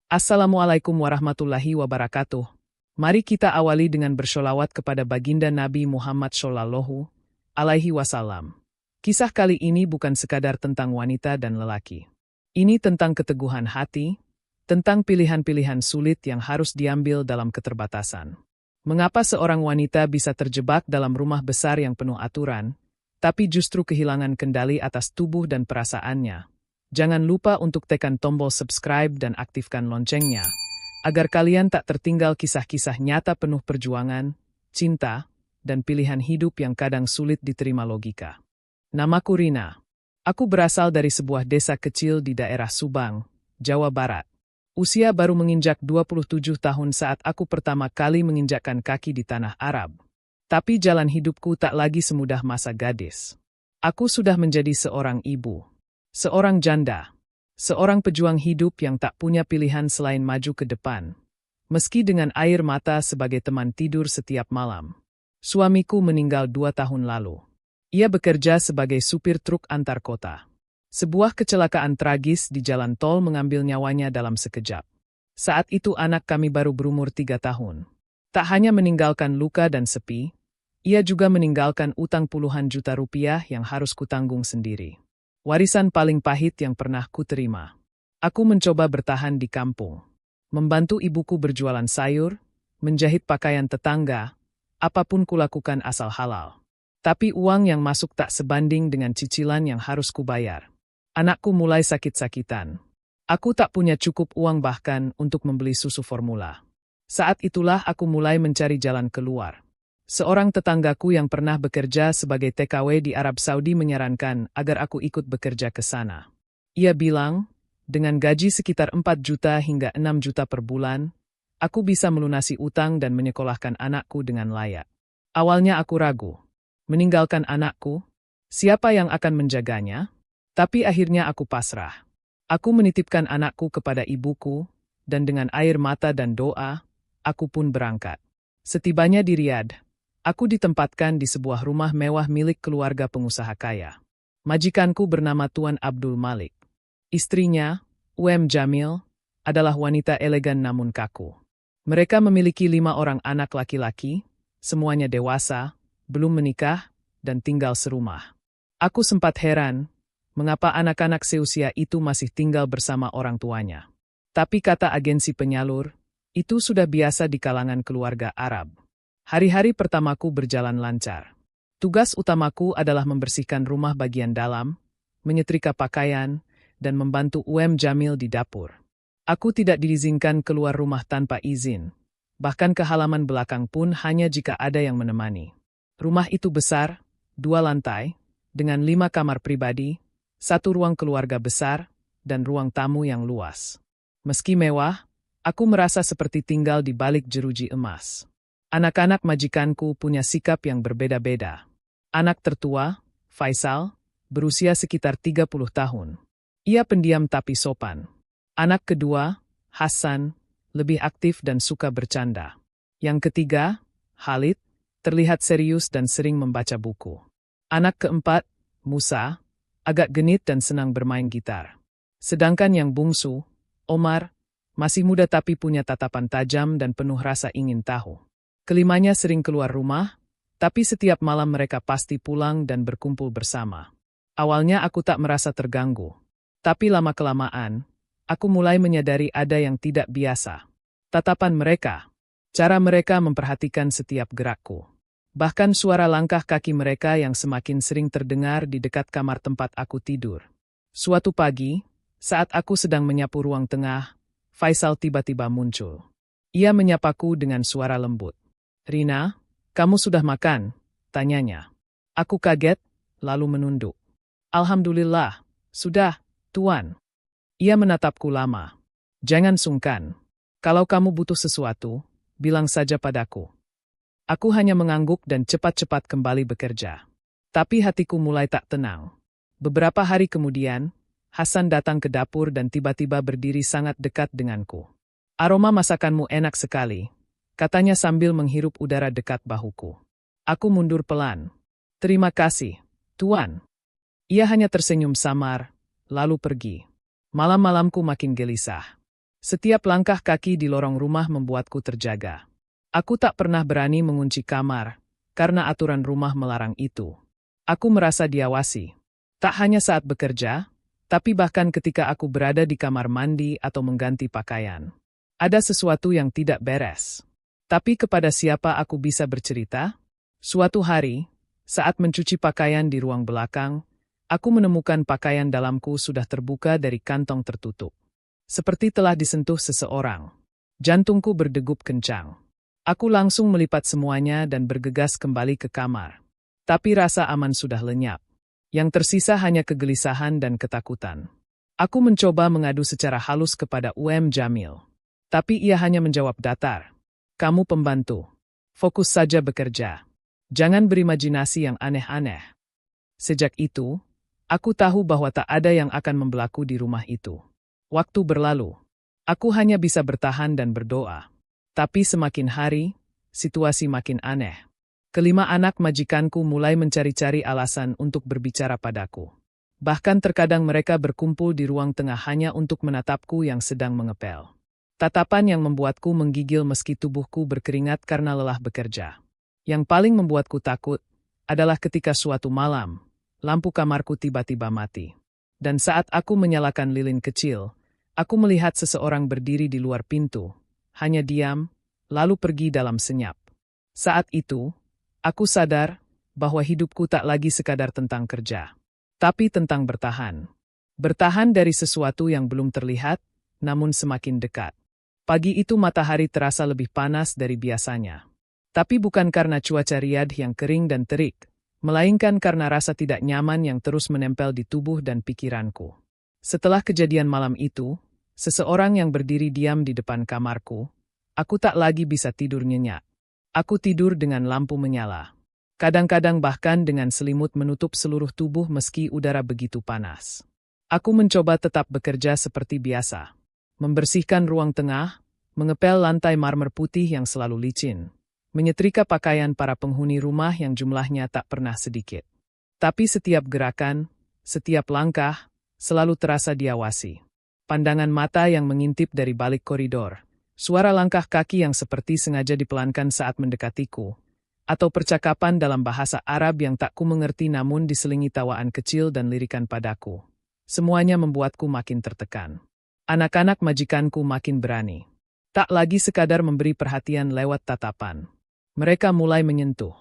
Assalamualaikum warahmatullahi wabarakatuh. Mari kita awali dengan bersholawat kepada baginda Nabi Muhammad Shallallahu Alaihi Wasallam. Kisah kali ini bukan sekadar tentang wanita dan lelaki. Ini tentang keteguhan hati, tentang pilihan-pilihan sulit yang harus diambil dalam keterbatasan. Mengapa seorang wanita bisa terjebak dalam rumah besar yang penuh aturan, tapi justru kehilangan kendali atas tubuh dan perasaannya? Jangan lupa untuk tekan tombol subscribe dan aktifkan loncengnya, agar kalian tak tertinggal kisah-kisah nyata penuh perjuangan, cinta, dan pilihan hidup yang kadang sulit diterima logika. Namaku Rina. Aku berasal dari sebuah desa kecil di daerah Subang, Jawa Barat. Usia baru menginjak 27 tahun saat aku pertama kali menginjakkan kaki di tanah Arab. Tapi jalan hidupku tak lagi semudah masa gadis. Aku sudah menjadi seorang ibu. Seorang janda, seorang pejuang hidup yang tak punya pilihan selain maju ke depan. Meski dengan air mata sebagai teman tidur setiap malam. Suamiku meninggal 2 tahun lalu. Ia bekerja sebagai supir truk antar kota. Sebuah kecelakaan tragis di jalan tol mengambil nyawanya dalam sekejap. Saat itu anak kami baru berumur 3 tahun. Tak hanya meninggalkan luka dan sepi, ia juga meninggalkan utang puluhan juta rupiah yang harus kutanggung sendiri. Warisan paling pahit yang pernah kuterima. Aku mencoba bertahan di kampung. Membantu ibuku berjualan sayur, menjahit pakaian tetangga, apapun kulakukan asal halal. Tapi uang yang masuk tak sebanding dengan cicilan yang harus kubayar. Anakku mulai sakit-sakitan. Aku tak punya cukup uang bahkan untuk membeli susu formula. Saat itulah aku mulai mencari jalan keluar. Seorang tetanggaku yang pernah bekerja sebagai TKW di Arab Saudi menyarankan agar aku ikut bekerja ke sana. Ia bilang, dengan gaji sekitar 4 juta hingga 6 juta per bulan, aku bisa melunasi utang dan menyekolahkan anakku dengan layak. Awalnya aku ragu. Meninggalkan anakku? Siapa yang akan menjaganya? Tapi akhirnya aku pasrah. Aku menitipkan anakku kepada ibuku, dan dengan air mata dan doa, aku pun berangkat. Setibanya di Riyadh, aku ditempatkan di sebuah rumah mewah milik keluarga pengusaha kaya. Majikanku bernama Tuan Abdul Malik. Istrinya, Jamil, adalah wanita elegan namun kaku. Mereka memiliki 5 orang anak laki-laki, semuanya dewasa, belum menikah, dan tinggal serumah. Aku sempat heran, mengapa anak-anak seusia itu masih tinggal bersama orang tuanya. Tapi kata agensi penyalur, itu sudah biasa di kalangan keluarga Arab. Hari-hari pertamaku berjalan lancar. Tugas utamaku adalah membersihkan rumah bagian dalam, menyetrika pakaian, dan membantu Jamil di dapur. Aku tidak diizinkan keluar rumah tanpa izin. Bahkan ke halaman belakang pun hanya jika ada yang menemani. Rumah itu besar, 2 lantai, dengan 5 kamar pribadi, 1 ruang keluarga besar, dan ruang tamu yang luas. Meski mewah, aku merasa seperti tinggal di balik jeruji emas. Anak-anak majikanku punya sikap yang berbeda-beda. Anak tertua, Faisal, berusia sekitar 30 tahun. Ia pendiam tapi sopan. Anak kedua, Hasan, lebih aktif dan suka bercanda. Yang ketiga, Khalid, terlihat serius dan sering membaca buku. Anak keempat, Musa, agak genit dan senang bermain gitar. Sedangkan yang bungsu, Omar, masih muda tapi punya tatapan tajam dan penuh rasa ingin tahu. Kelimanya sering keluar rumah, tapi setiap malam mereka pasti pulang dan berkumpul bersama. Awalnya aku tak merasa terganggu. Tapi lama-kelamaan, aku mulai menyadari ada yang tidak biasa. Tatapan mereka, cara mereka memperhatikan setiap gerakku. Bahkan suara langkah kaki mereka yang semakin sering terdengar di dekat kamar tempat aku tidur. Suatu pagi, saat aku sedang menyapu ruang tengah, Faisal tiba-tiba muncul. Ia menyapaku dengan suara lembut. "Rina, kamu sudah makan?" tanyanya. Aku kaget, lalu menunduk. "Alhamdulillah, sudah, Tuan." Ia menatapku lama. "Jangan sungkan. Kalau kamu butuh sesuatu, bilang saja padaku." Aku hanya mengangguk dan cepat-cepat kembali bekerja. Tapi hatiku mulai tak tenang. Beberapa hari kemudian, Hasan datang ke dapur dan tiba-tiba berdiri sangat dekat denganku. "Aroma masakanmu enak sekali," katanya sambil menghirup udara dekat bahuku. Aku mundur pelan. "Terima kasih, Tuan." Ia hanya tersenyum samar, lalu pergi. Malam-malamku makin gelisah. Setiap langkah kaki di lorong rumah membuatku terjaga. Aku tak pernah berani mengunci kamar, karena aturan rumah melarang itu. Aku merasa diawasi. Tak hanya saat bekerja, tapi bahkan ketika aku berada di kamar mandi atau mengganti pakaian. Ada sesuatu yang tidak beres. Tapi kepada siapa aku bisa bercerita? Suatu hari, saat mencuci pakaian di ruang belakang, aku menemukan pakaian dalamku sudah terbuka dari kantong tertutup. Seperti telah disentuh seseorang. Jantungku berdegup kencang. Aku langsung melipat semuanya dan bergegas kembali ke kamar. Tapi rasa aman sudah lenyap. Yang tersisa hanya kegelisahan dan ketakutan. Aku mencoba mengadu secara halus kepada Jamil. Tapi ia hanya menjawab datar. Kamu pembantu. Fokus saja bekerja. Jangan berimajinasi yang aneh-aneh. Sejak itu, aku tahu bahwa tak ada yang akan membelaku di rumah itu. Waktu berlalu. Aku hanya bisa bertahan dan berdoa. Tapi semakin hari, situasi makin aneh. Kelima anak majikanku mulai mencari-cari alasan untuk berbicara padaku. Bahkan terkadang mereka berkumpul di ruang tengah hanya untuk menatapku yang sedang mengepel. Tatapan yang membuatku menggigil meski tubuhku berkeringat karena lelah bekerja. Yang paling membuatku takut adalah ketika suatu malam, lampu kamarku tiba-tiba mati. Dan saat aku menyalakan lilin kecil, aku melihat seseorang berdiri di luar pintu, hanya diam, lalu pergi dalam senyap. Saat itu, aku sadar bahwa hidupku tak lagi sekadar tentang kerja, tapi tentang bertahan. Bertahan dari sesuatu yang belum terlihat, namun semakin dekat. Pagi itu matahari terasa lebih panas dari biasanya. Tapi bukan karena cuaca Riyadh yang kering dan terik, melainkan karena rasa tidak nyaman yang terus menempel di tubuh dan pikiranku. Setelah kejadian malam itu, seseorang yang berdiri diam di depan kamarku, aku tak lagi bisa tidur nyenyak. Aku tidur dengan lampu menyala. Kadang-kadang bahkan dengan selimut menutup seluruh tubuh meski udara begitu panas. Aku mencoba tetap bekerja seperti biasa. Membersihkan ruang tengah, mengepel lantai marmer putih yang selalu licin, menyetrika pakaian para penghuni rumah yang jumlahnya tak pernah sedikit. Tapi setiap gerakan, setiap langkah, selalu terasa diawasi. Pandangan mata yang mengintip dari balik koridor, suara langkah kaki yang seperti sengaja dipelankan saat mendekatiku, atau percakapan dalam bahasa Arab yang tak ku mengerti namun diselingi tawaan kecil dan lirikan padaku. Semuanya membuatku makin tertekan. Anak-anak majikanku makin berani. Tak lagi sekadar memberi perhatian lewat tatapan. Mereka mulai menyentuh,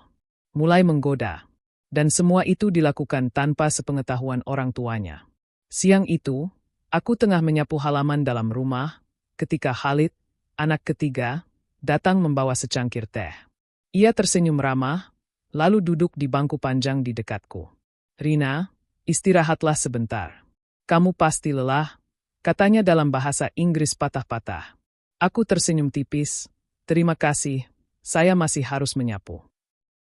mulai menggoda. Dan semua itu dilakukan tanpa sepengetahuan orang tuanya. Siang itu, aku tengah menyapu halaman dalam rumah, ketika Khalid, anak ketiga, datang membawa secangkir teh. Ia tersenyum ramah, lalu duduk di bangku panjang di dekatku. Rina, istirahatlah sebentar. Kamu pasti lelah, katanya dalam bahasa Inggris patah-patah. Aku tersenyum tipis, terima kasih, saya masih harus menyapu.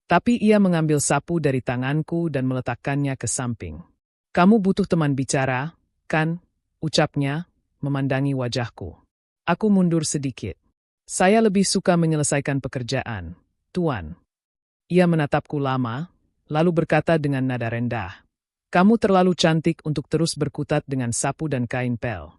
Tapi ia mengambil sapu dari tanganku dan meletakkannya ke samping. Kamu butuh teman bicara, kan? Ucapnya, memandangi wajahku. Aku mundur sedikit. Saya lebih suka menyelesaikan pekerjaan, Tuan. Ia menatapku lama, lalu berkata dengan nada rendah. Kamu terlalu cantik untuk terus berkutat dengan sapu dan kain pel.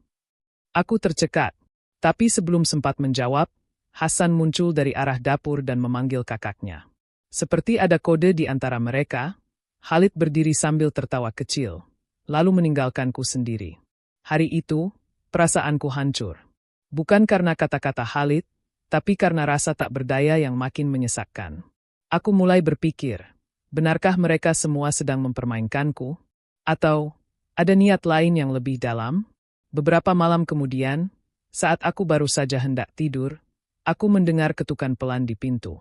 Aku tercekat, tapi sebelum sempat menjawab, Hasan muncul dari arah dapur dan memanggil kakaknya. Seperti ada kode di antara mereka, Khalid berdiri sambil tertawa kecil, lalu meninggalkanku sendiri. Hari itu, perasaanku hancur. Bukan karena kata-kata Khalid, tapi karena rasa tak berdaya yang makin menyesakkan. Aku mulai berpikir, benarkah mereka semua sedang mempermainkanku? Atau ada niat lain yang lebih dalam? Beberapa malam kemudian, saat aku baru saja hendak tidur, aku mendengar ketukan pelan di pintu.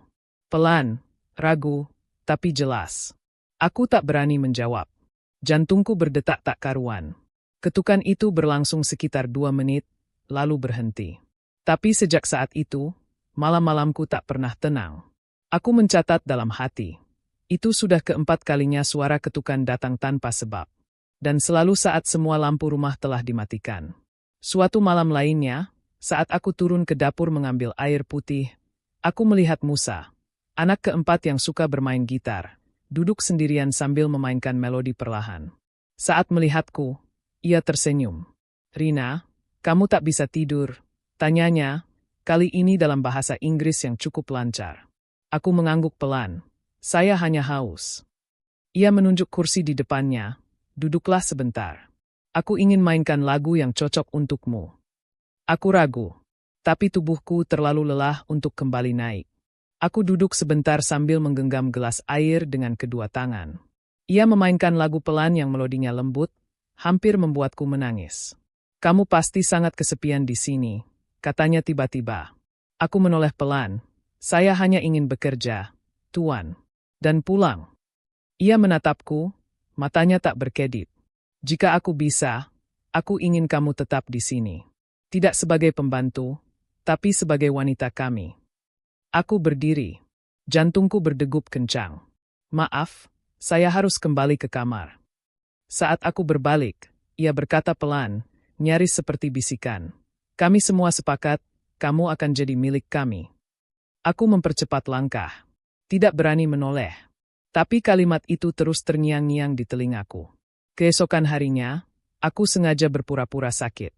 Pelan, ragu, tapi jelas. Aku tak berani menjawab. Jantungku berdetak tak karuan. Ketukan itu berlangsung sekitar 2 menit, lalu berhenti. Tapi sejak saat itu, malam-malamku tak pernah tenang. Aku mencatat dalam hati. Itu sudah keempat kalinya suara ketukan datang tanpa sebab. Dan selalu saat semua lampu rumah telah dimatikan. Suatu malam lainnya, saat aku turun ke dapur mengambil air putih, aku melihat Musa, anak keempat yang suka bermain gitar, duduk sendirian sambil memainkan melodi perlahan. Saat melihatku, ia tersenyum. Rina, kamu tak bisa tidur, Tanyanya, kali ini dalam bahasa Inggris yang cukup lancar. Aku mengangguk pelan. Saya hanya haus. Ia menunjuk kursi di depannya. Duduklah sebentar. Aku ingin mainkan lagu yang cocok untukmu. Aku ragu. Tapi tubuhku terlalu lelah untuk kembali naik. Aku duduk sebentar sambil menggenggam gelas air dengan kedua tangan. Ia memainkan lagu pelan yang melodinya lembut, hampir membuatku menangis. Kamu pasti sangat kesepian di sini, katanya tiba-tiba. Aku menoleh pelan. Saya hanya ingin bekerja, Tuan. Dan pulang. Ia menatapku, matanya tak berkedip. Jika aku bisa, aku ingin kamu tetap di sini. Tidak sebagai pembantu, tapi sebagai wanita kami. Aku berdiri. Jantungku berdegup kencang. Maaf, saya harus kembali ke kamar. Saat aku berbalik, ia berkata pelan, nyaris seperti bisikan. Kami semua sepakat, kamu akan jadi milik kami. Aku mempercepat langkah. Tidak berani menoleh. Tapi kalimat itu terus terngiang-ngiang di telingaku. Keesokan harinya, aku sengaja berpura-pura sakit.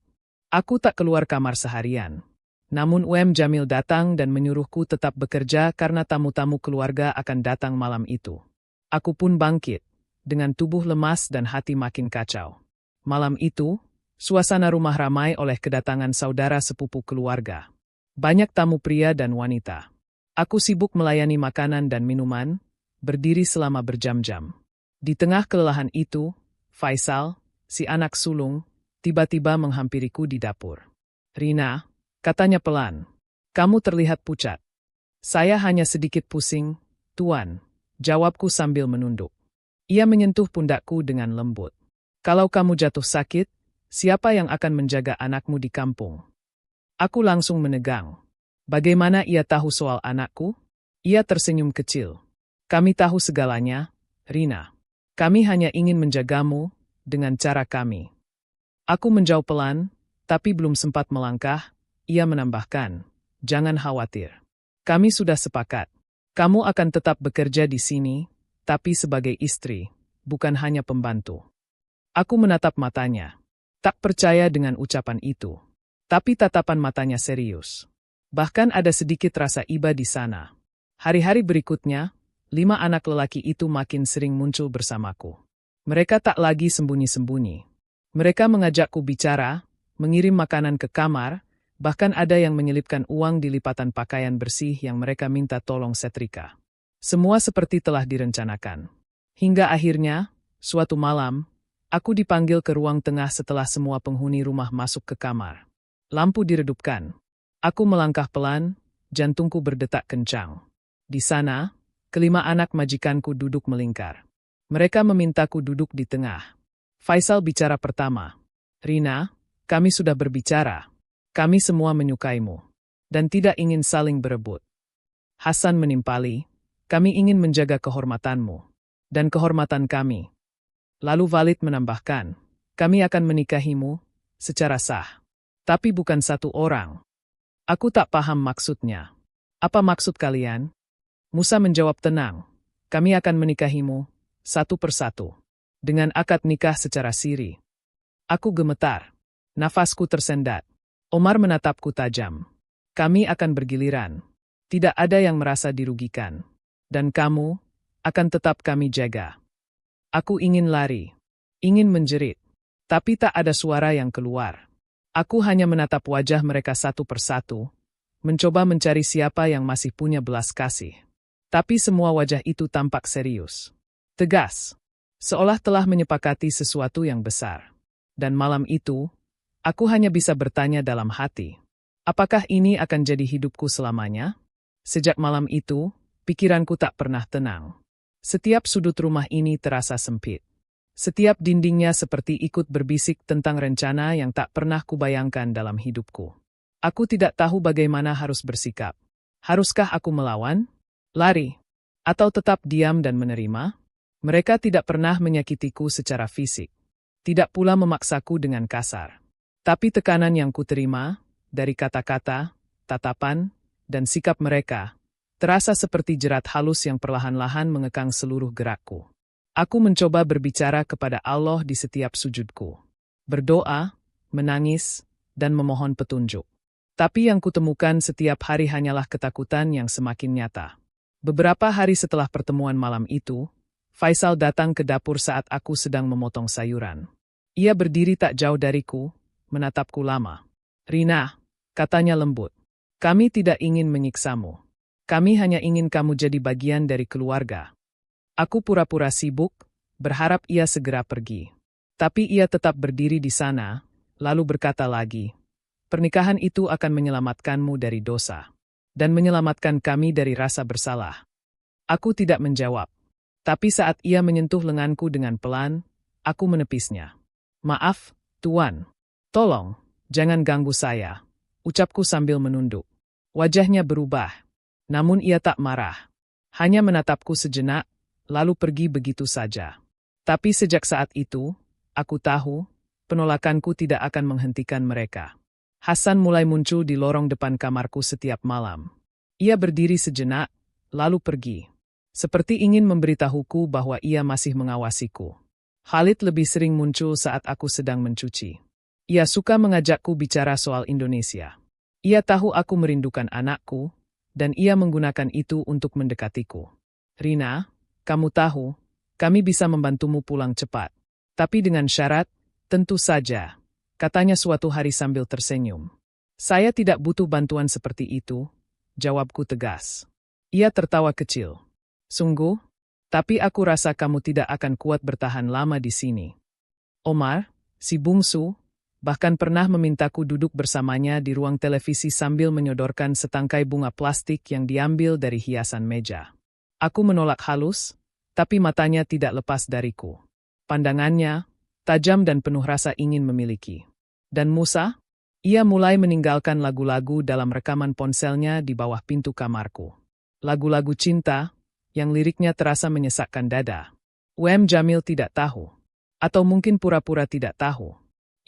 Aku tak keluar kamar seharian. Namun Jamil datang dan menyuruhku tetap bekerja karena tamu-tamu keluarga akan datang malam itu. Aku pun bangkit, dengan tubuh lemas dan hati makin kacau. Malam itu, suasana rumah ramai oleh kedatangan saudara sepupu keluarga. Banyak tamu pria dan wanita. Aku sibuk melayani makanan dan minuman, berdiri selama berjam-jam. Di tengah kelelahan itu, Faisal, si anak sulung, tiba-tiba menghampiriku di dapur. Rina, katanya pelan, kamu terlihat pucat. Saya hanya sedikit pusing, Tuan, jawabku sambil menunduk. Ia menyentuh pundakku dengan lembut. Kalau kamu jatuh sakit, siapa yang akan menjaga anakmu di kampung? Aku langsung menegang. Bagaimana ia tahu soal anakku? Ia tersenyum kecil. Kami tahu segalanya, Rina. Kami hanya ingin menjagamu dengan cara kami. Aku menjauh pelan, tapi belum sempat melangkah. Ia menambahkan, jangan khawatir. Kami sudah sepakat. Kamu akan tetap bekerja di sini, tapi sebagai istri, bukan hanya pembantu. Aku menatap matanya. Tak percaya dengan ucapan itu. Tapi tatapan matanya serius. Bahkan ada sedikit rasa iba di sana. Hari-hari berikutnya, 5 anak lelaki itu makin sering muncul bersamaku. Mereka tak lagi sembunyi-sembunyi. Mereka mengajakku bicara, mengirim makanan ke kamar, bahkan ada yang menyelipkan uang di lipatan pakaian bersih yang mereka minta tolong setrika. Semua seperti telah direncanakan. Hingga akhirnya, suatu malam, aku dipanggil ke ruang tengah setelah semua penghuni rumah masuk ke kamar. Lampu diredupkan. Aku melangkah pelan, jantungku berdetak kencang. Di sana, kelima anak majikanku duduk melingkar. Mereka memintaku duduk di tengah. Faisal bicara pertama. Rina, kami sudah berbicara. Kami semua menyukaimu. Dan tidak ingin saling berebut. Hasan menimpali, kami ingin menjaga kehormatanmu. Dan kehormatan kami. Lalu Walid menambahkan, kami akan menikahimu secara sah. Tapi bukan satu orang. Aku tak paham maksudnya. Apa maksud kalian? Musa menjawab tenang. Kami akan menikahimu, satu persatu. Dengan akad nikah secara siri. Aku gemetar. Nafasku tersendat. Omar menatapku tajam. Kami akan bergiliran. Tidak ada yang merasa dirugikan. Dan kamu, akan tetap kami jaga. Aku ingin lari. Ingin menjerit. Tapi tak ada suara yang keluar. Aku hanya menatap wajah mereka satu persatu, mencoba mencari siapa yang masih punya belas kasih. Tapi semua wajah itu tampak serius. Tegas. Seolah telah menyepakati sesuatu yang besar. Dan malam itu, aku hanya bisa bertanya dalam hati. Apakah ini akan jadi hidupku selamanya? Sejak malam itu, pikiranku tak pernah tenang. Setiap sudut rumah ini terasa sempit. Setiap dindingnya seperti ikut berbisik tentang rencana yang tak pernah kubayangkan dalam hidupku. Aku tidak tahu bagaimana harus bersikap. Haruskah aku melawan? Lari? Atau tetap diam dan menerima? Mereka tidak pernah menyakitiku secara fisik. Tidak pula memaksaku dengan kasar. Tapi tekanan yang kuterima, dari kata-kata, tatapan, dan sikap mereka, terasa seperti jerat halus yang perlahan-lahan mengekang seluruh gerakku. Aku mencoba berbicara kepada Allah di setiap sujudku. Berdoa, menangis, dan memohon petunjuk. Tapi yang kutemukan setiap hari hanyalah ketakutan yang semakin nyata. Beberapa hari setelah pertemuan malam itu, Faisal datang ke dapur saat aku sedang memotong sayuran. Ia berdiri tak jauh dariku, menatapku lama. "Rina," katanya lembut, "kami tidak ingin menyiksamu. Kami hanya ingin kamu jadi bagian dari keluarga." Aku pura-pura sibuk, berharap ia segera pergi. Tapi ia tetap berdiri di sana, lalu berkata lagi, "Pernikahan itu akan menyelamatkanmu dari dosa. Dan menyelamatkan kami dari rasa bersalah." Aku tidak menjawab. Tapi saat ia menyentuh lenganku dengan pelan, aku menepisnya. "Maaf, Tuan. Tolong, jangan ganggu saya," ucapku sambil menunduk. Wajahnya berubah. Namun ia tak marah. Hanya menatapku sejenak, lalu pergi begitu saja. Tapi sejak saat itu, aku tahu, penolakanku tidak akan menghentikan mereka. Hasan mulai muncul di lorong depan kamarku setiap malam. Ia berdiri sejenak, lalu pergi. Seperti ingin memberitahuku bahwa ia masih mengawasiku. Khalid lebih sering muncul saat aku sedang mencuci. Ia suka mengajakku bicara soal Indonesia. Ia tahu aku merindukan anakku, dan ia menggunakan itu untuk mendekatiku. "Rina, kamu tahu, kami bisa membantumu pulang cepat. Tapi dengan syarat, tentu saja," katanya suatu hari sambil tersenyum. "Saya tidak butuh bantuan seperti itu," jawabku tegas. Ia tertawa kecil. "Sungguh? Tapi aku rasa kamu tidak akan kuat bertahan lama di sini." Omar, si bungsu, bahkan pernah memintaku duduk bersamanya di ruang televisi sambil menyodorkan setangkai bunga plastik yang diambil dari hiasan meja. Aku menolak halus, tapi matanya tidak lepas dariku. Pandangannya tajam dan penuh rasa ingin memiliki. Dan Musa? Ia mulai meninggalkan lagu-lagu dalam rekaman ponselnya di bawah pintu kamarku. Lagu-lagu cinta, yang liriknya terasa menyesakkan dada. Jamil tidak tahu. Atau mungkin pura-pura tidak tahu.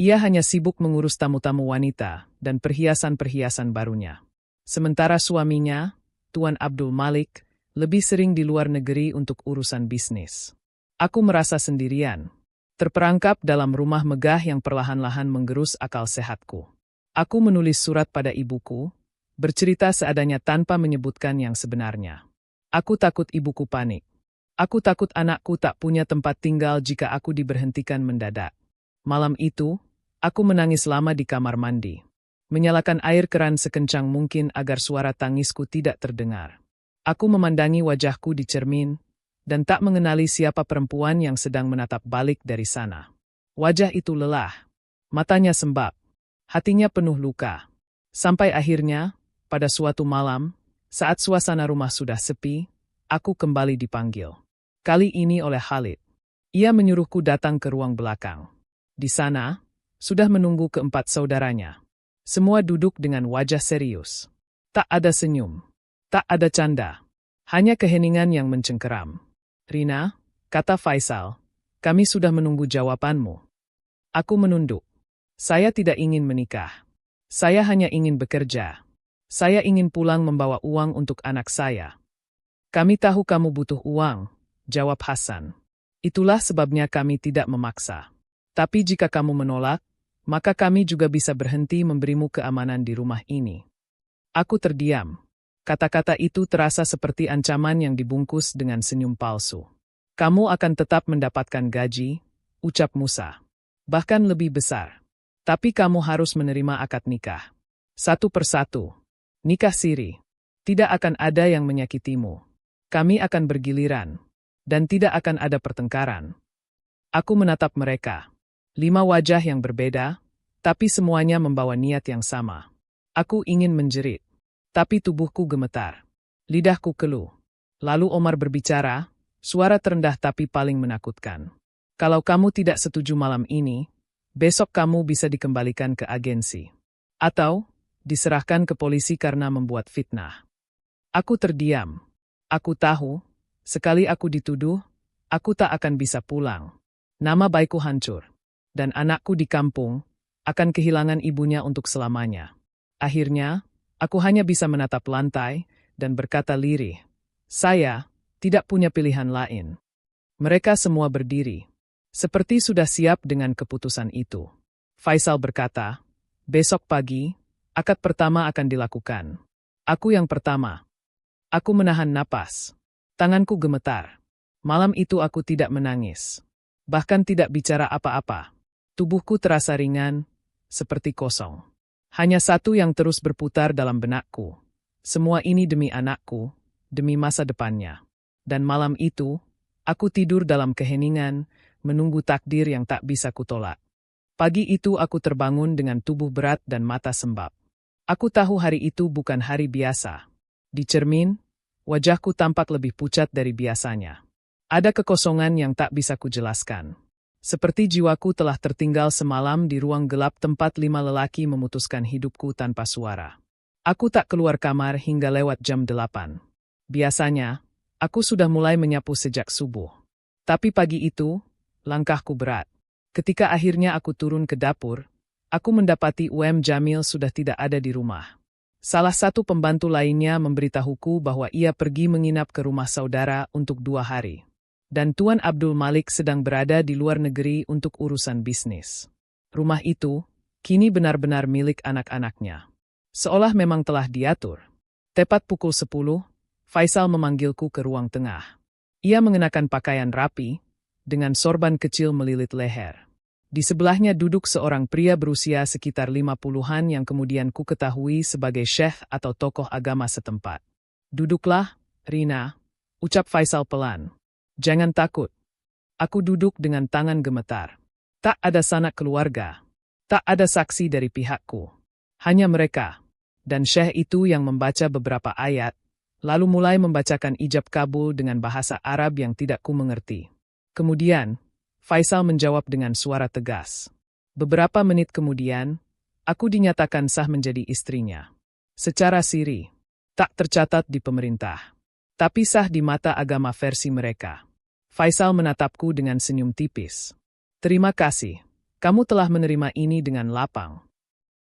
Ia hanya sibuk mengurus tamu-tamu wanita dan perhiasan-perhiasan barunya. Sementara suaminya, Tuan Abdul Malik, lebih sering di luar negeri untuk urusan bisnis. Aku merasa sendirian, terperangkap dalam rumah megah yang perlahan-lahan menggerus akal sehatku. Aku menulis surat pada ibuku, bercerita seadanya tanpa menyebutkan yang sebenarnya. Aku takut ibuku panik. Aku takut anakku tak punya tempat tinggal jika aku diberhentikan mendadak. Malam itu, aku menangis lama di kamar mandi. Menyalakan air keran sekencang mungkin agar suara tangisku tidak terdengar. Aku memandangi wajahku di cermin, dan tak mengenali siapa perempuan yang sedang menatap balik dari sana. Wajah itu lelah. Matanya sembab. Hatinya penuh luka. Sampai akhirnya, pada suatu malam, saat suasana rumah sudah sepi, aku kembali dipanggil. Kali ini oleh Khalid. Ia menyuruhku datang ke ruang belakang. Di sana, sudah menunggu keempat saudaranya. Semua duduk dengan wajah serius. Tak ada senyum. Tak ada canda. Hanya keheningan yang mencengkeram. "Rina," kata Faisal, "kami sudah menunggu jawabanmu." Aku menunduk. Saya tidak ingin menikah. Saya hanya ingin bekerja. Saya ingin pulang membawa uang untuk anak saya. "Kami tahu kamu butuh uang," jawab Hasan. "Itulah sebabnya kami tidak memaksa. Tapi jika kamu menolak, maka kami juga bisa berhenti memberimu keamanan di rumah ini." Aku terdiam. Kata-kata itu terasa seperti ancaman yang dibungkus dengan senyum palsu. "Kamu akan tetap mendapatkan gaji," ucap Musa. "Bahkan lebih besar. Tapi kamu harus menerima akad nikah. Satu persatu. Nikah siri. Tidak akan ada yang menyakitimu. Kami akan bergiliran. Dan tidak akan ada pertengkaran." Aku menatap mereka. 5 wajah yang berbeda, tapi semuanya membawa niat yang sama. Aku ingin menjerit. Tapi tubuhku gemetar. Lidahku keluh. Lalu Omar berbicara, suara terendah tapi paling menakutkan. "Kalau kamu tidak setuju malam ini, besok kamu bisa dikembalikan ke agensi. Atau diserahkan ke polisi karena membuat fitnah." Aku terdiam. Aku tahu, sekali aku dituduh, aku tak akan bisa pulang. Nama baikku hancur. Dan anakku di kampung akan kehilangan ibunya untuk selamanya. Akhirnya, aku hanya bisa menatap lantai dan berkata lirih, "Saya tidak punya pilihan lain." Mereka semua berdiri. Seperti sudah siap dengan keputusan itu. Faisal berkata, "Besok pagi, Akad pertama akan dilakukan. Aku yang pertama. Aku menahan napas. Tanganku gemetar. Malam itu aku tidak menangis. Bahkan tidak bicara apa-apa. Tubuhku terasa ringan, seperti kosong. Hanya satu yang terus berputar dalam benakku. Semua ini demi anakku, demi masa depannya. Dan malam itu, aku tidur dalam keheningan, menunggu takdir yang tak bisa kutolak. Pagi itu aku terbangun dengan tubuh berat dan mata sembab. Aku tahu hari itu bukan hari biasa. Di cermin, wajahku tampak lebih pucat dari biasanya. Ada kekosongan yang tak bisa kujelaskan. Seperti jiwaku telah tertinggal semalam di ruang gelap tempat 5 lelaki memutuskan hidupku tanpa suara. Aku tak keluar kamar hingga lewat jam 8. Biasanya, aku sudah mulai menyapu sejak subuh. Tapi pagi itu, langkahku berat. Ketika akhirnya aku turun ke dapur, aku mendapati Jamil sudah tidak ada di rumah. Salah satu pembantu lainnya memberitahuku bahwa ia pergi menginap ke rumah saudara untuk 2 hari. Dan Tuan Abdul Malik sedang berada di luar negeri untuk urusan bisnis. Rumah itu, kini benar-benar milik anak-anaknya. Seolah memang telah diatur. Tepat pukul 10, Faisal memanggilku ke ruang tengah. Ia mengenakan pakaian rapi, dengan sorban kecil melilit leher. Di sebelahnya duduk seorang pria berusia sekitar 50-an yang kemudian ku ketahui sebagai syekh atau tokoh agama setempat. "Duduklah, Rina," ucap Faisal pelan. "Jangan takut." Aku duduk dengan tangan gemetar. Tak ada sanak keluarga. Tak ada saksi dari pihakku. Hanya mereka. Dan syekh itu yang membaca beberapa ayat, lalu mulai membacakan ijab kabul dengan bahasa Arab yang tidak ku mengerti. Kemudian, Faisal menjawab dengan suara tegas. Beberapa menit kemudian, aku dinyatakan sah menjadi istrinya. Secara siri, tak tercatat di pemerintah. Tapi sah di mata agama versi mereka. Faisal menatapku dengan senyum tipis. "Terima kasih, kamu telah menerima ini dengan lapang."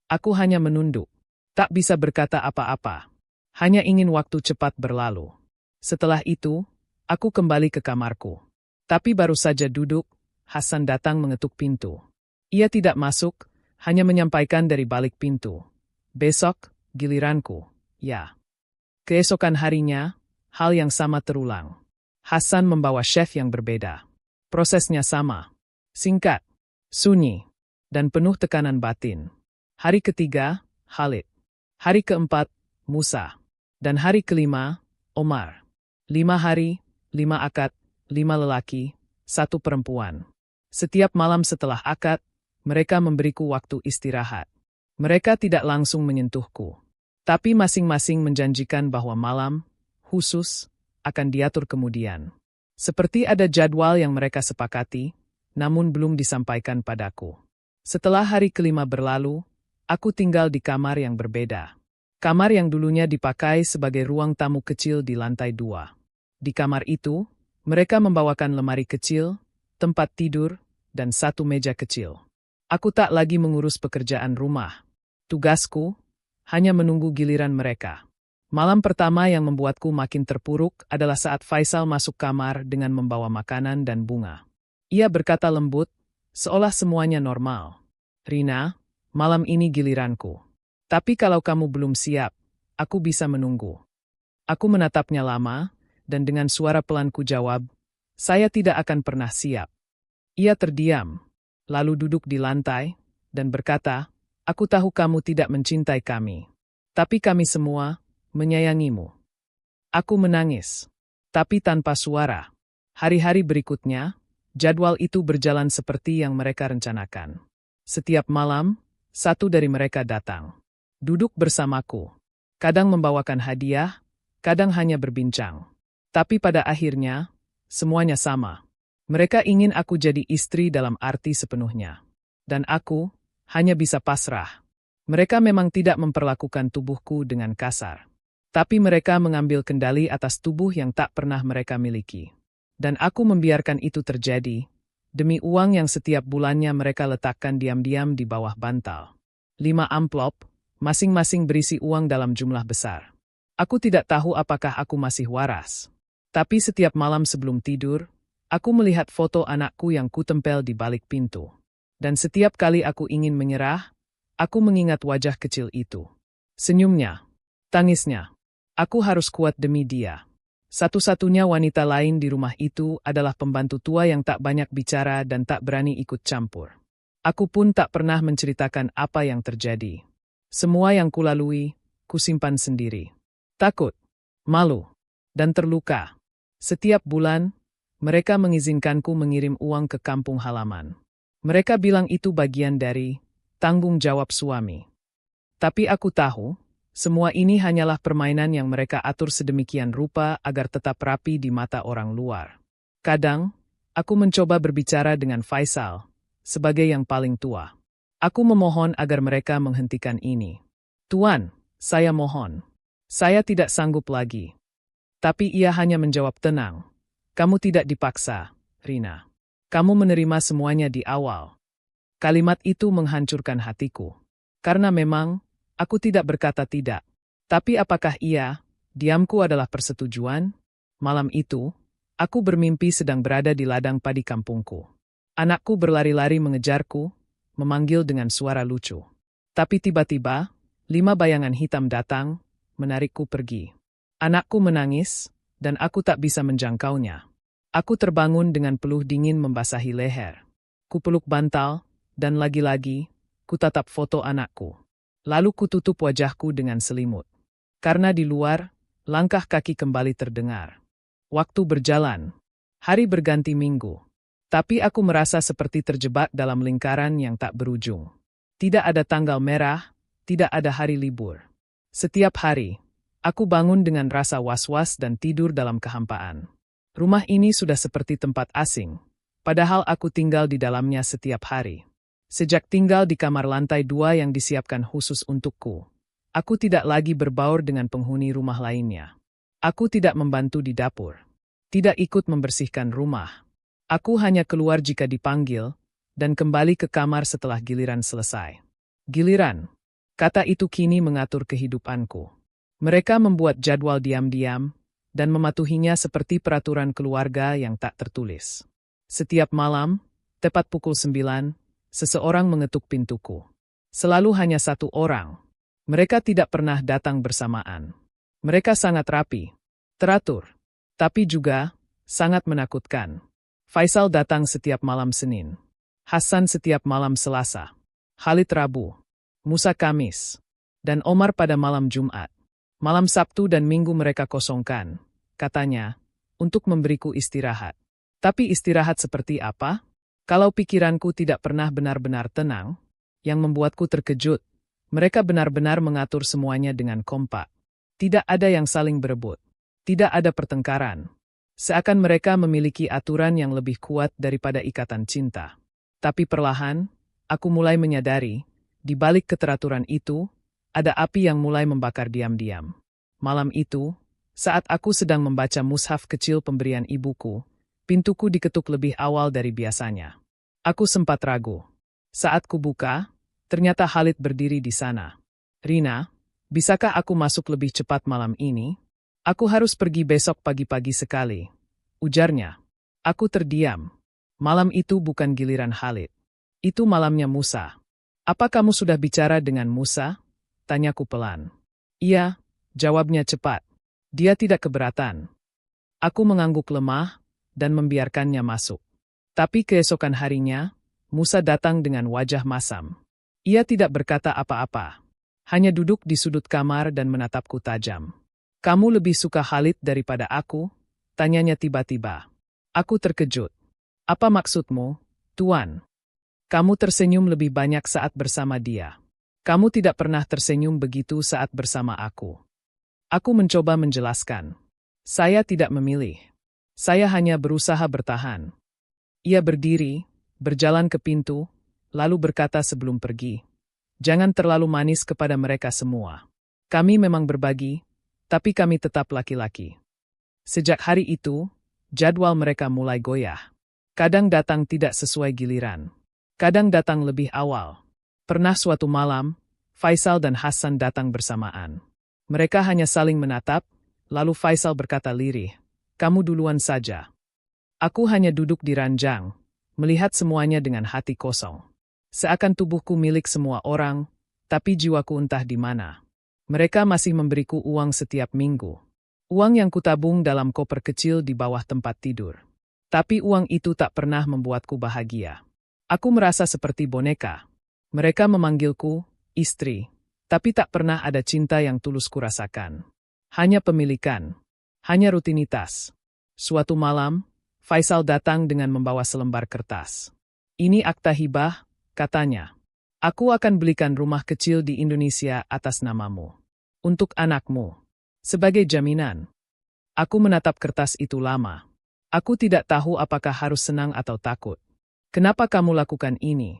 Aku hanya menunduk. Tak bisa berkata apa-apa. Hanya ingin waktu cepat berlalu. Setelah itu, aku kembali ke kamarku. Tapi baru saja duduk, Hasan datang mengetuk pintu. Ia tidak masuk, hanya menyampaikan dari balik pintu. "Besok, giliranku." Ya. Keesokan harinya, hal yang sama terulang. Hasan membawa chef yang berbeda. Prosesnya sama. Singkat, sunyi, dan penuh tekanan batin. Hari ketiga, Khalid. Hari keempat, Musa. Dan hari kelima, Omar. 5 hari, 5 akad, 5 lelaki, 1 perempuan. Setiap malam setelah akad, mereka memberiku waktu istirahat. Mereka tidak langsung menyentuhku. Tapi masing-masing menjanjikan bahwa malam, khusus, akan diatur kemudian. Seperti ada jadwal yang mereka sepakati, namun belum disampaikan padaku. Setelah hari kelima berlalu, aku tinggal di kamar yang berbeda. Kamar yang dulunya dipakai sebagai ruang tamu kecil di lantai 2. Di kamar itu, mereka membawakan lemari kecil, tempat tidur, dan 1 meja kecil. Aku tak lagi mengurus pekerjaan rumah. Tugasku hanya menunggu giliran mereka. Malam pertama yang membuatku makin terpuruk adalah saat Faisal masuk kamar dengan membawa makanan dan bunga. Ia berkata lembut, seolah semuanya normal. "Rina, malam ini giliranku. Tapi kalau kamu belum siap, aku bisa menunggu." Aku menatapnya lama, dan dengan suara pelan ku jawab, "Saya tidak akan pernah siap." Ia terdiam, lalu duduk di lantai, dan berkata, "Aku tahu kamu tidak mencintai kami. Tapi kami semua menyayangimu." Aku menangis, tapi tanpa suara. Hari-hari berikutnya, jadwal itu berjalan seperti yang mereka rencanakan. Setiap malam, 1 dari mereka datang. Duduk bersamaku. Kadang membawakan hadiah, kadang hanya berbincang. Tapi pada akhirnya, semuanya sama. Mereka ingin aku jadi istri dalam arti sepenuhnya. Dan aku hanya bisa pasrah. Mereka memang tidak memperlakukan tubuhku dengan kasar. Tapi mereka mengambil kendali atas tubuh yang tak pernah mereka miliki. Dan aku membiarkan itu terjadi, demi uang yang setiap bulannya mereka letakkan diam-diam di bawah bantal. 5 amplop, masing-masing berisi uang dalam jumlah besar. Aku tidak tahu apakah aku masih waras. Tapi setiap malam sebelum tidur, aku melihat foto anakku yang kutempel di balik pintu. Dan setiap kali aku ingin menyerah, aku mengingat wajah kecil itu. Senyumnya. Tangisnya. Aku harus kuat demi dia. Satu-satunya wanita lain di rumah itu adalah pembantu tua yang tak banyak bicara dan tak berani ikut campur. Aku pun tak pernah menceritakan apa yang terjadi. Semua yang kulalui, kusimpan sendiri. Takut, malu, dan terluka. Setiap bulan, mereka mengizinkanku mengirim uang ke kampung halaman. Mereka bilang itu bagian dari tanggung jawab suami. Tapi aku tahu, semua ini hanyalah permainan yang mereka atur sedemikian rupa agar tetap rapi di mata orang luar. Kadang, aku mencoba berbicara dengan Faisal, sebagai yang paling tua. Aku memohon agar mereka menghentikan ini. Tuan, saya mohon. Saya tidak sanggup lagi. Tapi ia hanya menjawab tenang. Kamu tidak dipaksa, Rina. Kamu menerima semuanya di awal. Kalimat itu menghancurkan hatiku. Karena memang, aku tidak berkata tidak. Tapi apakah diamku adalah persetujuan? Malam itu, aku bermimpi sedang berada di ladang padi kampungku. Anakku berlari-lari mengejarku, memanggil dengan suara lucu. Tapi tiba-tiba, 5 bayangan hitam datang, menarikku pergi. Anakku menangis, dan aku tak bisa menjangkaunya. Aku terbangun dengan peluh dingin membasahi leher. Kupeluk bantal, dan lagi-lagi, kutatap foto anakku. Lalu kututup wajahku dengan selimut. Karena di luar, langkah kaki kembali terdengar. Waktu berjalan. Hari berganti minggu. Tapi aku merasa seperti terjebak dalam lingkaran yang tak berujung. Tidak ada tanggal merah, tidak ada hari libur. Setiap hari, aku bangun dengan rasa was-was dan tidur dalam kehampaan. Rumah ini sudah seperti tempat asing, padahal aku tinggal di dalamnya setiap hari. Sejak tinggal di kamar lantai 2 yang disiapkan khusus untukku, aku tidak lagi berbaur dengan penghuni rumah lainnya. Aku tidak membantu di dapur. Tidak ikut membersihkan rumah. Aku hanya keluar jika dipanggil, dan kembali ke kamar setelah giliran selesai. Giliran. Kata itu kini mengatur kehidupanku. Mereka membuat jadwal diam-diam, dan mematuhinya seperti peraturan keluarga yang tak tertulis. Setiap malam, tepat pukul 9, seseorang mengetuk pintuku. Selalu hanya satu orang. Mereka tidak pernah datang bersamaan. Mereka sangat rapi, teratur, tapi juga sangat menakutkan. Faisal datang setiap malam Senin. Hasan setiap malam Selasa. Khalid Rabu. Musa Kamis. Dan Omar pada malam Jumat. Malam Sabtu dan Minggu mereka kosongkan, katanya, untuk memberiku istirahat. Tapi istirahat seperti apa? Kalau pikiranku tidak pernah benar-benar tenang, yang membuatku terkejut, mereka benar-benar mengatur semuanya dengan kompak. Tidak ada yang saling berebut. Tidak ada pertengkaran. Seakan mereka memiliki aturan yang lebih kuat daripada ikatan cinta. Tapi perlahan, aku mulai menyadari, di balik keteraturan itu, ada api yang mulai membakar diam-diam. Malam itu, saat aku sedang membaca mushaf kecil pemberian ibuku, pintuku diketuk lebih awal dari biasanya. Aku sempat ragu. Saat kubuka, ternyata Khalid berdiri di sana. Rina, bisakah aku masuk lebih cepat malam ini? Aku harus pergi besok pagi-pagi sekali, ujarnya. Aku terdiam. Malam itu bukan giliran Khalid. Itu malamnya Musa. Apa kamu sudah bicara dengan Musa? Tanyaku pelan. Iya, jawabnya cepat. Dia tidak keberatan. Aku mengangguk lemah dan membiarkannya masuk. Tapi keesokan harinya, Musa datang dengan wajah masam. Ia tidak berkata apa-apa. Hanya duduk di sudut kamar dan menatapku tajam. Kamu lebih suka Khalid daripada aku? Tanyanya tiba-tiba. Aku terkejut. Apa maksudmu, Tuan? Kamu tersenyum lebih banyak saat bersama dia. Kamu tidak pernah tersenyum begitu saat bersama aku. Aku mencoba menjelaskan. Saya tidak memilih. Saya hanya berusaha bertahan. Ia berdiri, berjalan ke pintu, lalu berkata sebelum pergi. Jangan terlalu manis kepada mereka semua. Kami memang berbagi, tapi kami tetap laki-laki. Sejak hari itu, jadwal mereka mulai goyah. Kadang datang tidak sesuai giliran. Kadang datang lebih awal. Pernah suatu malam, Faisal dan Hasan datang bersamaan. Mereka hanya saling menatap, lalu Faisal berkata lirih, "Kamu duluan saja." Aku hanya duduk di ranjang, melihat semuanya dengan hati kosong. Seakan tubuhku milik semua orang, tapi jiwaku entah di mana. Mereka masih memberiku uang setiap minggu. Uang yang kutabung dalam koper kecil di bawah tempat tidur. Tapi uang itu tak pernah membuatku bahagia. Aku merasa seperti boneka. Mereka memanggilku istri, tapi tak pernah ada cinta yang tulus kurasakan. Hanya pemilikan, hanya rutinitas. Suatu malam, Faisal datang dengan membawa selembar kertas. Ini akta hibah, katanya. Aku akan belikan rumah kecil di Indonesia atas namamu. Untuk anakmu. Sebagai jaminan. Aku menatap kertas itu lama. Aku tidak tahu apakah harus senang atau takut. Kenapa kamu lakukan ini?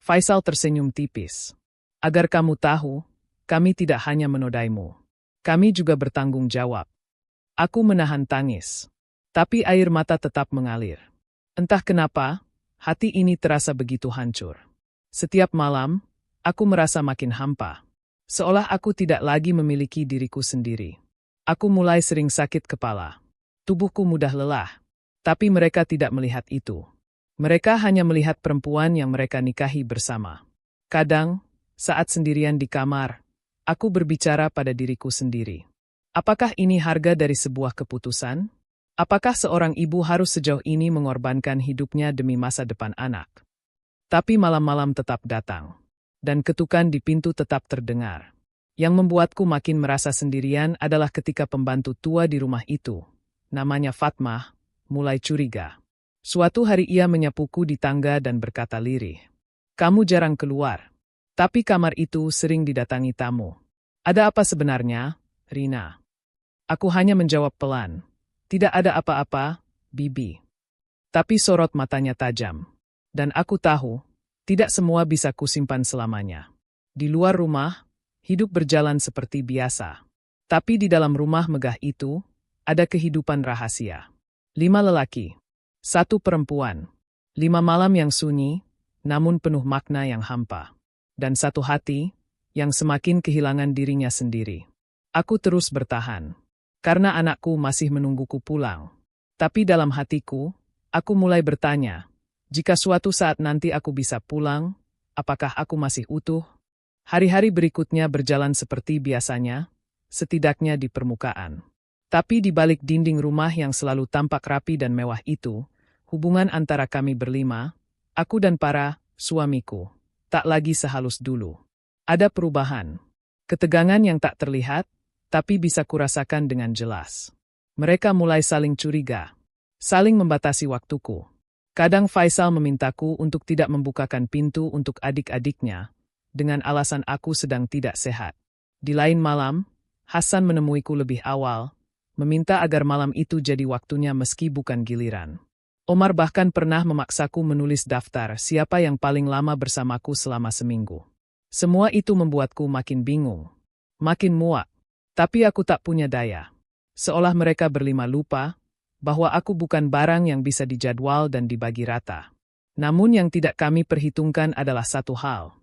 Faisal tersenyum tipis. Agar kamu tahu, kami tidak hanya menodaimu. Kami juga bertanggung jawab. Aku menahan tangis. Tapi air mata tetap mengalir. Entah kenapa, hati ini terasa begitu hancur. Setiap malam, aku merasa makin hampa. Seolah aku tidak lagi memiliki diriku sendiri. Aku mulai sering sakit kepala. Tubuhku mudah lelah. Tapi mereka tidak melihat itu. Mereka hanya melihat perempuan yang mereka nikahi bersama. Kadang, saat sendirian di kamar, aku berbicara pada diriku sendiri. Apakah ini harga dari sebuah keputusan? Apakah seorang ibu harus sejauh ini mengorbankan hidupnya demi masa depan anak? Tapi malam-malam tetap datang. Dan ketukan di pintu tetap terdengar. Yang membuatku makin merasa sendirian adalah ketika pembantu tua di rumah itu, namanya Fatmah, mulai curiga. Suatu hari ia menyapuku di tangga dan berkata lirih, "Kamu jarang keluar. Tapi kamar itu sering didatangi tamu. Ada apa sebenarnya, Rina?" Aku hanya menjawab pelan, "Tidak ada apa-apa, Bibi." Tapi sorot matanya tajam. Dan aku tahu, tidak semua bisa kusimpan selamanya. Di luar rumah, hidup berjalan seperti biasa. Tapi di dalam rumah megah itu, ada kehidupan rahasia. 5 lelaki. 1 perempuan, 5 malam yang sunyi, namun penuh makna yang hampa. Dan 1 hati, yang semakin kehilangan dirinya sendiri. Aku terus bertahan, karena anakku masih menungguku pulang. Tapi dalam hatiku, aku mulai bertanya, jika suatu saat nanti aku bisa pulang, apakah aku masih utuh? Hari-hari berikutnya berjalan seperti biasanya, setidaknya di permukaan. Tapi di balik dinding rumah yang selalu tampak rapi dan mewah itu, hubungan antara kami berlima, aku dan para suamiku, tak lagi sehalus dulu. Ada perubahan. Ketegangan yang tak terlihat, tapi bisa kurasakan dengan jelas. Mereka mulai saling curiga, saling membatasi waktuku. Kadang Faisal memintaku untuk tidak membukakan pintu untuk adik-adiknya, dengan alasan aku sedang tidak sehat. Di lain malam, Hasan menemuiku lebih awal, meminta agar malam itu jadi waktunya meski bukan giliran. Omar bahkan pernah memaksaku menulis daftar siapa yang paling lama bersamaku selama seminggu. Semua itu membuatku makin bingung, makin muak. Tapi aku tak punya daya. Seolah mereka berlima lupa bahwa aku bukan barang yang bisa dijadwal dan dibagi rata. Namun yang tidak kami perhitungkan adalah satu hal.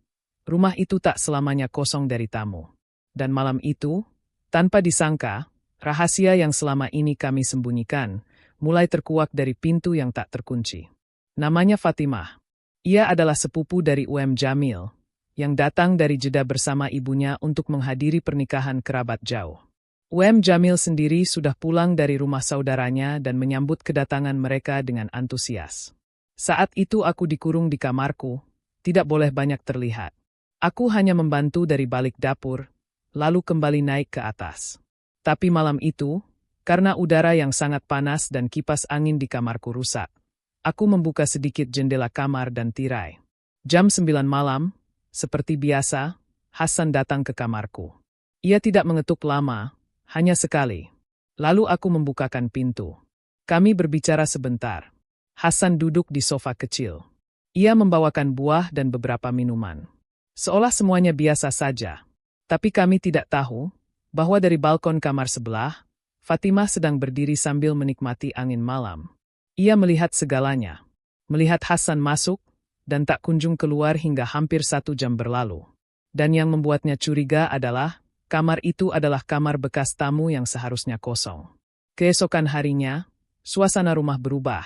Rumah itu tak selamanya kosong dari tamu. Dan malam itu, tanpa disangka, rahasia yang selama ini kami sembunyikan, mulai terkuak dari pintu yang tak terkunci. Namanya Fatimah. Ia adalah sepupu dari UM Jamil, yang datang dari Jeddah bersama ibunya untuk menghadiri pernikahan kerabat jauh. UM Jamil sendiri sudah pulang dari rumah saudaranya dan menyambut kedatangan mereka dengan antusias. Saat itu aku dikurung di kamarku, tidak boleh banyak terlihat. Aku hanya membantu dari balik dapur, lalu kembali naik ke atas. Tapi malam itu, karena udara yang sangat panas dan kipas angin di kamarku rusak, aku membuka sedikit jendela kamar dan tirai. Jam 9 malam, seperti biasa, Hasan datang ke kamarku. Ia tidak mengetuk lama, hanya sekali. Lalu aku membukakan pintu. Kami berbicara sebentar. Hasan duduk di sofa kecil. Ia membawakan buah dan beberapa minuman. Seolah semuanya biasa saja. Tapi kami tidak tahu bahwa dari balkon kamar sebelah, Fatimah sedang berdiri sambil menikmati angin malam. Ia melihat segalanya. Melihat Hasan masuk, dan tak kunjung keluar hingga hampir 1 jam berlalu. Dan yang membuatnya curiga adalah, kamar itu adalah kamar bekas tamu yang seharusnya kosong. Keesokan harinya, suasana rumah berubah.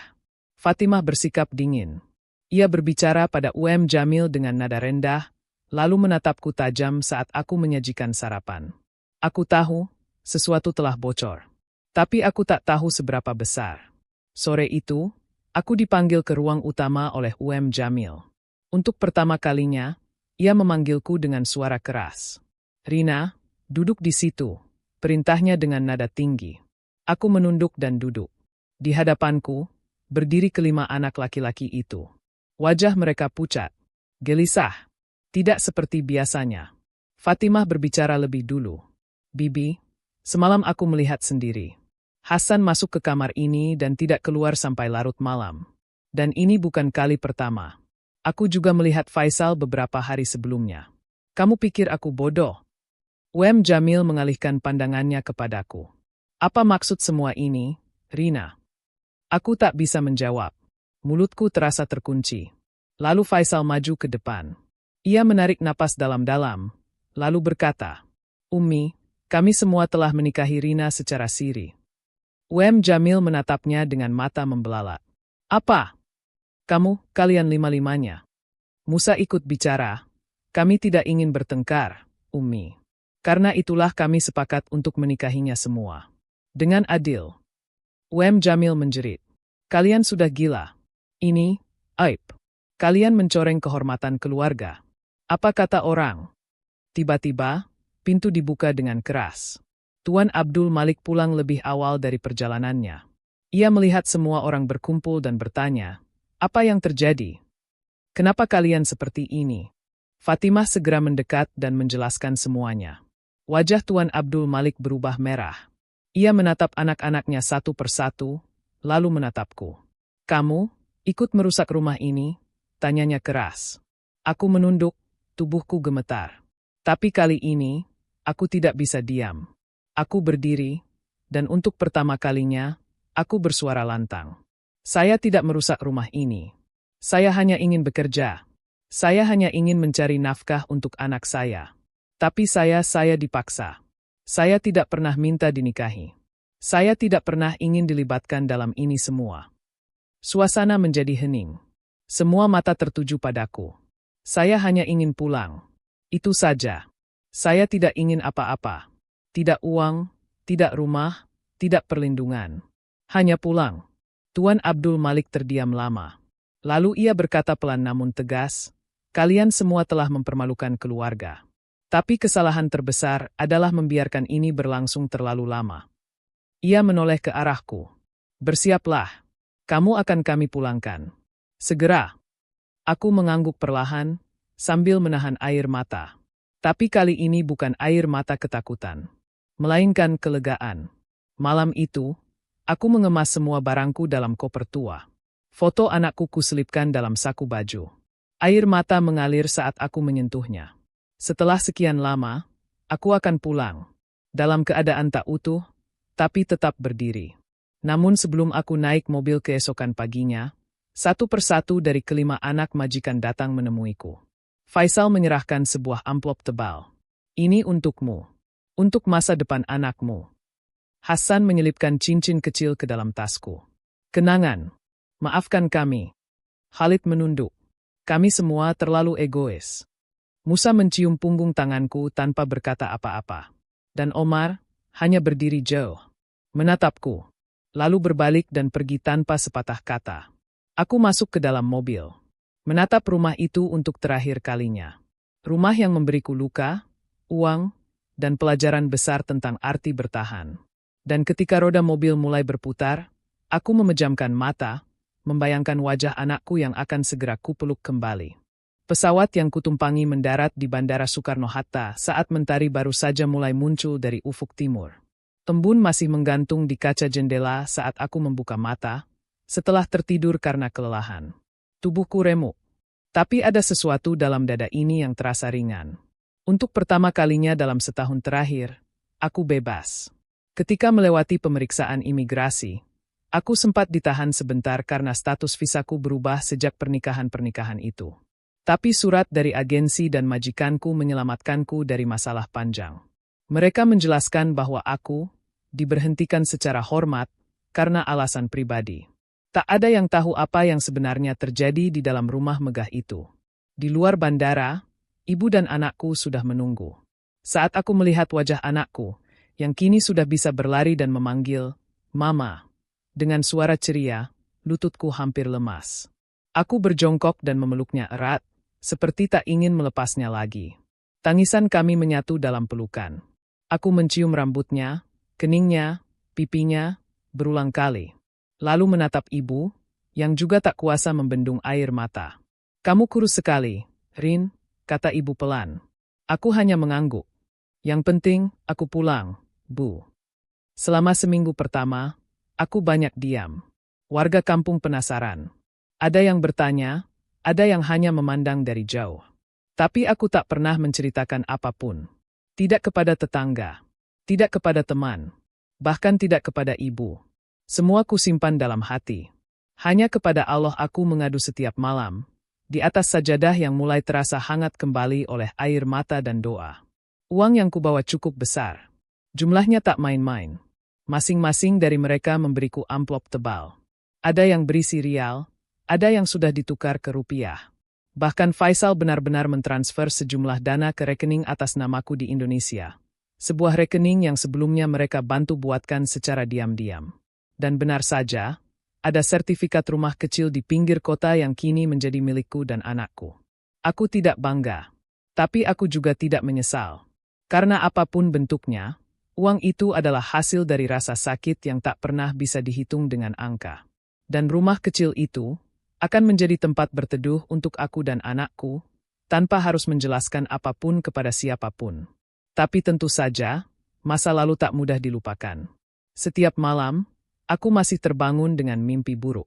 Fatimah bersikap dingin. Ia berbicara pada UM Jamil dengan nada rendah, lalu menatapku tajam saat aku menyajikan sarapan. Aku tahu, sesuatu telah bocor. Tapi aku tak tahu seberapa besar. Sore itu, aku dipanggil ke ruang utama oleh Jamil. Untuk pertama kalinya, ia memanggilku dengan suara keras. "Rina, duduk di situ," perintahnya dengan nada tinggi. Aku menunduk dan duduk. Di hadapanku, berdiri kelima anak laki-laki itu. Wajah mereka pucat, gelisah, tidak seperti biasanya. Fatimah berbicara lebih dulu. "Bibi, semalam aku melihat sendiri. Hasan masuk ke kamar ini dan tidak keluar sampai larut malam. Dan ini bukan kali pertama. Aku juga melihat Faisal beberapa hari sebelumnya. Kamu pikir aku bodoh?" Jamil mengalihkan pandangannya kepadaku. "Apa maksud semua ini, Rina?" Aku tak bisa menjawab. Mulutku terasa terkunci. Lalu Faisal maju ke depan. Ia menarik napas dalam-dalam, lalu berkata, "Umi, kami semua telah menikahi Rina secara siri." Jamil menatapnya dengan mata membelalak. "Apa? Kalian lima-limanya?" Musa ikut bicara. "Kami tidak ingin bertengkar, Umi. Karena itulah kami sepakat untuk menikahinya semua. Dengan adil." Jamil menjerit. "Kalian sudah gila. Ini, aib. Kalian mencoreng kehormatan keluarga. Apa kata orang?" Tiba-tiba, pintu dibuka dengan keras. Tuan Abdul Malik pulang lebih awal dari perjalanannya. Ia melihat semua orang berkumpul dan bertanya, "Apa yang terjadi? Kenapa kalian seperti ini?" Fatimah segera mendekat dan menjelaskan semuanya. Wajah Tuan Abdul Malik berubah merah. Ia menatap anak-anaknya satu persatu, lalu menatapku. "Kamu, ikut merusak rumah ini?" tanyanya keras. Aku menunduk, tubuhku gemetar. Tapi kali ini, aku tidak bisa diam. Aku berdiri, dan untuk pertama kalinya, aku bersuara lantang. "Saya tidak merusak rumah ini. Saya hanya ingin bekerja. Saya hanya ingin mencari nafkah untuk anak saya. Tapi saya dipaksa. Saya tidak pernah minta dinikahi. Saya tidak pernah ingin dilibatkan dalam ini semua." Suasana menjadi hening. Semua mata tertuju padaku. Saya hanya ingin pulang. Itu saja. Saya tidak ingin apa-apa. Tidak uang, tidak rumah, tidak perlindungan. Hanya pulang. Tuan Abdul Malik terdiam lama. Lalu ia berkata pelan namun tegas, "Kalian semua telah mempermalukan keluarga. Tapi kesalahan terbesar adalah membiarkan ini berlangsung terlalu lama." Ia menoleh ke arahku. "Bersiaplah. Kamu akan kami pulangkan. Segera." Aku mengangguk perlahan, sambil menahan air mata. Tapi kali ini bukan air mata ketakutan, melainkan kelegaan. Malam itu, aku mengemas semua barangku dalam koper tua. Foto anakku kuselipkan dalam saku baju. Air mata mengalir saat aku menyentuhnya. Setelah sekian lama, aku akan pulang. Dalam keadaan tak utuh, tapi tetap berdiri. Namun sebelum aku naik mobil keesokan paginya, satu persatu dari kelima anak majikan datang menemuiku. Faisal menyerahkan sebuah amplop tebal. "Ini untukmu. Untuk masa depan anakmu." Hasan menyelipkan cincin kecil ke dalam tasku. "Kenangan. Maafkan kami." Khalid menunduk. "Kami semua terlalu egois." Musa mencium punggung tanganku tanpa berkata apa-apa. Dan Omar hanya berdiri jauh, menatapku, lalu berbalik dan pergi tanpa sepatah kata. Aku masuk ke dalam mobil, menatap rumah itu untuk terakhir kalinya. Rumah yang memberiku luka, uang, dan pelajaran besar tentang arti bertahan. Dan ketika roda mobil mulai berputar, aku memejamkan mata, membayangkan wajah anakku yang akan segera kupeluk kembali. Pesawat yang kutumpangi mendarat di Bandara Soekarno-Hatta saat mentari baru saja mulai muncul dari ufuk timur. Embun masih menggantung di kaca jendela saat aku membuka mata, setelah tertidur karena kelelahan. Tubuhku remuk. Tapi ada sesuatu dalam dada ini yang terasa ringan. Untuk pertama kalinya dalam setahun terakhir, aku bebas. Ketika melewati pemeriksaan imigrasi, aku sempat ditahan sebentar karena status visaku berubah sejak pernikahan itu. Tapi surat dari agensi dan majikanku menyelamatkanku dari masalah panjang. Mereka menjelaskan bahwa aku diberhentikan secara hormat karena alasan pribadi. Tak ada yang tahu apa yang sebenarnya terjadi di dalam rumah megah itu. Di luar bandara, Ibu dan anakku sudah menunggu. Saat aku melihat wajah anakku, yang kini sudah bisa berlari dan memanggil, "Mama," dengan suara ceria, lututku hampir lemas. Aku berjongkok dan memeluknya erat, seperti tak ingin melepasnya lagi. Tangisan kami menyatu dalam pelukan. Aku mencium rambutnya, keningnya, pipinya, berulang kali. Lalu menatap ibu, yang juga tak kuasa membendung air mata. "Kamu kurus sekali, Rin," kata ibu pelan. Aku hanya mengangguk. "Yang penting, aku pulang, Bu." Selama seminggu pertama, aku banyak diam. Warga kampung penasaran. Ada yang bertanya, ada yang hanya memandang dari jauh. Tapi aku tak pernah menceritakan apapun. Tidak kepada tetangga, tidak kepada teman, bahkan tidak kepada ibu. Semua kusimpan dalam hati. Hanya kepada Allah aku mengadu setiap malam, di atas sajadah yang mulai terasa hangat kembali oleh air mata dan doa. Uang yang kubawa cukup besar. Jumlahnya tak main-main. Masing-masing dari mereka memberiku amplop tebal. Ada yang berisi rial, ada yang sudah ditukar ke rupiah. Bahkan Faisal benar-benar mentransfer sejumlah dana ke rekening atas namaku di Indonesia. Sebuah rekening yang sebelumnya mereka bantu buatkan secara diam-diam. Dan benar saja, ada sertifikat rumah kecil di pinggir kota yang kini menjadi milikku dan anakku. Aku tidak bangga, tapi aku juga tidak menyesal. Karena apapun bentuknya, uang itu adalah hasil dari rasa sakit yang tak pernah bisa dihitung dengan angka. Dan rumah kecil itu akan menjadi tempat berteduh untuk aku dan anakku, tanpa harus menjelaskan apapun kepada siapapun. Tapi tentu saja, masa lalu tak mudah dilupakan. Setiap malam, aku masih terbangun dengan mimpi buruk.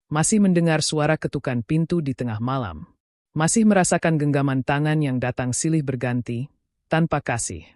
Masih mendengar suara ketukan pintu di tengah malam. Masih merasakan genggaman tangan yang datang silih berganti, tanpa kasih.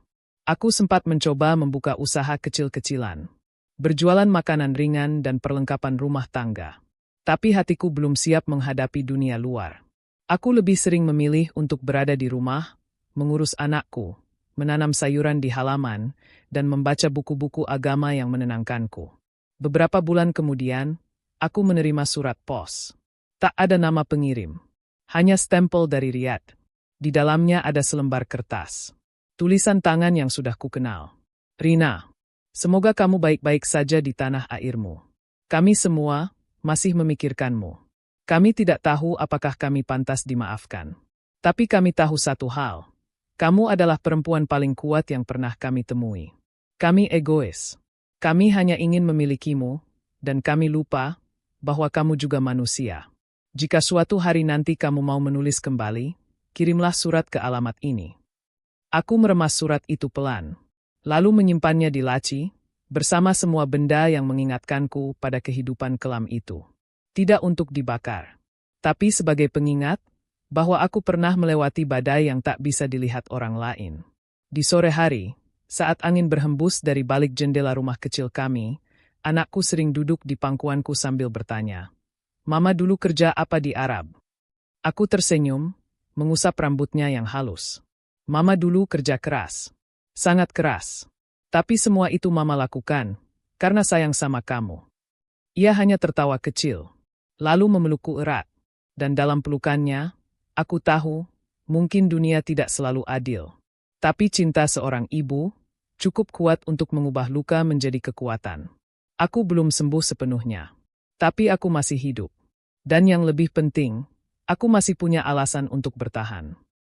Aku sempat mencoba membuka usaha kecil-kecilan. Berjualan makanan ringan dan perlengkapan rumah tangga. Tapi hatiku belum siap menghadapi dunia luar. Aku lebih sering memilih untuk berada di rumah, mengurus anakku, menanam sayuran di halaman, dan membaca buku-buku agama yang menenangkanku. Beberapa bulan kemudian, aku menerima surat pos. Tak ada nama pengirim. Hanya stempel dari Riyadh. Di dalamnya ada selembar kertas. Tulisan tangan yang sudah kukenal. "Rina, semoga kamu baik-baik saja di tanah airmu. Kami semua masih memikirkanmu. Kami tidak tahu apakah kami pantas dimaafkan. Tapi kami tahu satu hal. Kamu adalah perempuan paling kuat yang pernah kami temui. Kami egois. Kami hanya ingin memilikimu, dan kami lupa bahwa kamu juga manusia. Jika suatu hari nanti kamu mau menulis kembali, kirimlah surat ke alamat ini." Aku meremas surat itu pelan, lalu menyimpannya di laci, bersama semua benda yang mengingatkanku pada kehidupan kelam itu. Tidak untuk dibakar, tapi sebagai pengingat bahwa aku pernah melewati badai yang tak bisa dilihat orang lain. Di sore hari, saat angin berhembus dari balik jendela rumah kecil kami, anakku sering duduk di pangkuanku sambil bertanya, "Mama dulu kerja apa di Arab?" Aku tersenyum, mengusap rambutnya yang halus. "Mama dulu kerja keras. Sangat keras. Tapi semua itu Mama lakukan, karena sayang sama kamu." Ia hanya tertawa kecil, lalu memelukku erat. Dan dalam pelukannya, aku tahu, mungkin dunia tidak selalu adil. Tapi cinta seorang ibu, cukup kuat untuk mengubah luka menjadi kekuatan. Aku belum sembuh sepenuhnya. Tapi aku masih hidup. Dan yang lebih penting, aku masih punya alasan untuk bertahan.